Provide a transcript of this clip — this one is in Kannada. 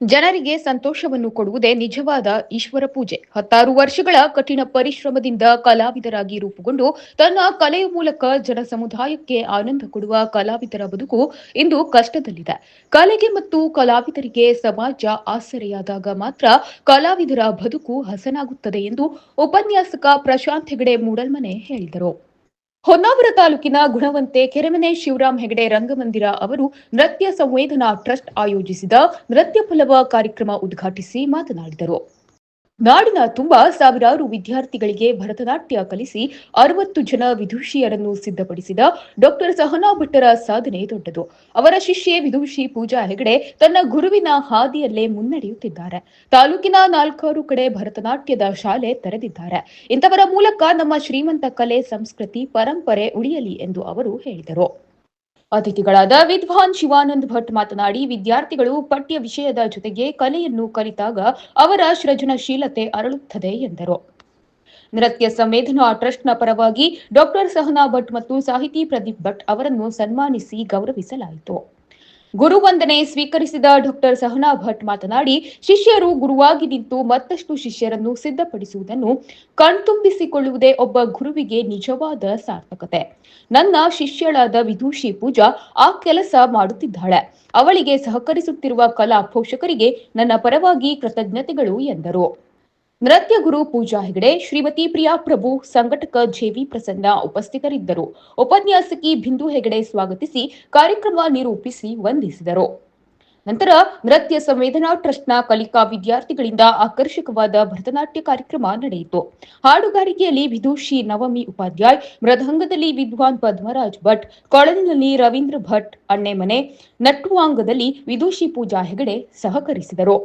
ಜನರಿಗೆ ಸಂತೋಷವನ್ನು ಕೊಡುವುದೇ ನಿಜವಾದ ಈಶ್ವರ ಪೂಜೆ. 16 ವರ್ಷಗಳ ಕಠಿಣ ಪರಿಶ್ರಮದಿಂದ ಕಲಾವಿದರಾಗಿ ರೂಪುಗೊಂಡು ತನ್ನ ಕಲೆಯ ಮೂಲಕ ಜನ ಸಮುದಾಯಕ್ಕೆ ಆನಂದ ಕೊಡುವ ಕಲಾವಿದರ ಬದುಕು ಇಂದು ಕಷ್ಟದಲ್ಲಿದೆ. ಕಲೆಗೆ ಮತ್ತು ಕಲಾವಿದರಿಗೆ ಸಮಾಜ ಆಸರೆಯಾದಾಗ ಮಾತ್ರ ಕಲಾವಿದರ ಬದುಕು ಹಸನಾಗುತ್ತದೆ ಎಂದು ಉಪನ್ಯಾಸಕ ಪ್ರಶಾಂತ್ ಹೆಗಡೆ ಮೂಡಲ್ಮನೆ ಹೇಳಿದರು. ಹೊನ್ನಾವರ ತಾಲೂಕಿನ ಗುಣವಂತೆ ಕೆರೆಮನೆ ಶಿವರಾಮ್ ಹೆಗಡೆ ರಂಗಮಂದಿರ ಅವರು ನೃತ್ಯ ಸಂವೇದನಾ ಟ್ರಸ್ಟ್ ಆಯೋಜಿಸಿದ ನೃತ್ಯ ಪಲ್ಲವ ಕಾರ್ಯಕ್ರಮ ಉದ್ಘಾಟಿಸಿ ಮಾತನಾಡಿದರು. ನಾಡಿನ ತುಂಬಾ ಸಾವಿರಾರು ವಿದ್ಯಾರ್ಥಿಗಳಿಗೆ ಭರತನಾಟ್ಯ ಕಲಿಸಿ 60 ಜನ ವಿದುಷಿಯರನ್ನು ಸಿದ್ಧಪಡಿಸಿದ ಡಾಕ್ಟರ್ ಸಹನಾ ಭಟ್ಟರ ಸಾಧನೆ ದೊಡ್ಡದು. ಅವರ ಶಿಷ್ಯೆ ವಿದುಷಿ ಪೂಜಾ ಹೆಗಡೆ ತನ್ನ ಗುರುವಿನ ಹಾದಿಯಲ್ಲೇ ಮುನ್ನಡೆಯುತ್ತಿದ್ದಾರೆ. ತಾಲೂಕಿನ 4 ಕಡೆ ಭರತನಾಟ್ಯದ ಶಾಲೆ ತೆರೆದಿದ್ದಾರೆ. ಇಂಥವರ ಮೂಲಕ ನಮ್ಮ ಶ್ರೀಮಂತ ಕಲೆ, ಸಂಸ್ಕೃತಿ, ಪರಂಪರೆ ಉಳಿಯಲಿ ಎಂದು ಅವರು ಹೇಳಿದರು. ಅತಿಥಿಗಳಾದ ವಿದ್ವಾನ್ ಶಿವಾನಂದ್ ಭಟ್ ಮಾತನಾಡಿ, ವಿದ್ಯಾರ್ಥಿಗಳು ಪಠ್ಯ ವಿಷಯದ ಜೊತೆಗೆ ಕಲೆಯನ್ನು ಕಲಿತಾಗ ಅವರ ಸೃಜನಶೀಲತೆ ಅರಳುತ್ತದೆ ಎಂದರು. ನೃತ್ಯ ಸಂವೇದನಾ ಟ್ರಸ್ಟ್ನ ಪರವಾಗಿ ಡಾಕ್ಟರ್ ಸಹನಾ ಭಟ್ ಮತ್ತು ಸಾಹಿತಿ ಪ್ರದೀಪ್ ಭಟ್ ಅವರನ್ನು ಸನ್ಮಾನಿಸಿ ಗೌರವಿಸಲಾಯಿತು. ಗುರುವಂದನೆ ಸ್ವೀಕರಿಸಿದ ಡಾಕ್ಟರ್ ಸಹನಾ ಭಟ್ ಮಾತನಾಡಿ, ಶಿಷ್ಯರು ಗುರುವಾಗಿ ನಿಂತು ಮತ್ತಷ್ಟು ಶಿಷ್ಯರನ್ನು ಸಿದ್ಧಪಡಿಸುವುದನ್ನು ಕಣ್ತುಂಬಿಸಿಕೊಳ್ಳುವುದೇ ಒಬ್ಬ ಗುರುವಿಗೆ ನಿಜವಾದ ಸಾರ್ಥಕತೆ. ನನ್ನ ಶಿಷ್ಯಳಾದ ವಿದುಷಿ ಪೂಜಾ ಆ ಕೆಲಸ ಮಾಡುತ್ತಿದ್ದಾಳೆ. ಅವಳಿಗೆ ಸಹಕರಿಸುತ್ತಿರುವ ಕಲಾ ಪೋಷಕರಿಗೆ ನನ್ನ ಪರವಾಗಿ ಕೃತಜ್ಞತೆಗಳು ಎಂದರು. ನೃತ್ಯ ಗುರು ಪೂಜಾ ಹೆಗಡೆ, ಶ್ರೀಮತಿ ಪ್ರಿಯಾ ಪ್ರಭು, ಸಂಘಟಕ ಜೆವಿ ಪ್ರಸನ್ನ ಉಪಸ್ಥಿತರಿದ್ದರು. ಉಪನ್ಯಾಸಕಿ ಬಿಂದು ಹೆಗಡೆ ಸ್ವಾಗತಿಸಿ ಕಾರ್ಯಕ್ರಮ ನಿರೂಪಿಸಿ ವಂದಿಸಿದರು. ನಂತರ ನೃತ್ಯ ಸಂವೇದನಾ ಟ್ರಸ್ಟ್ನ ಕಲಿಕಾ ವಿದ್ಯಾರ್ಥಿಗಳಿಂದ ಆಕರ್ಷಕವಾದ ಭರತನಾಟ್ಯ ಕಾರ್ಯಕ್ರಮ ನಡೆಯಿತು. ಹಾಡುಗಾರಿಕೆಯಲ್ಲಿ ವಿದುಷಿ ನವಮಿ ಉಪಾಧ್ಯಾಯ್, ಮೃದಂಗದಲ್ಲಿ ವಿದ್ವಾನ್ ಪದ್ಮರಾಜ್ ಭಟ್, ಕೊಳಲಿನಲ್ಲಿ ರವೀಂದ್ರ ಭಟ್, ಅಣ್ಣೆಮನೆ, ನಟ್ಟುವಾಂಗದಲ್ಲಿ ವಿದುಷಿ ಪೂಜಾ ಹೆಗಡೆ ಸಹಕರಿಸಿದರು.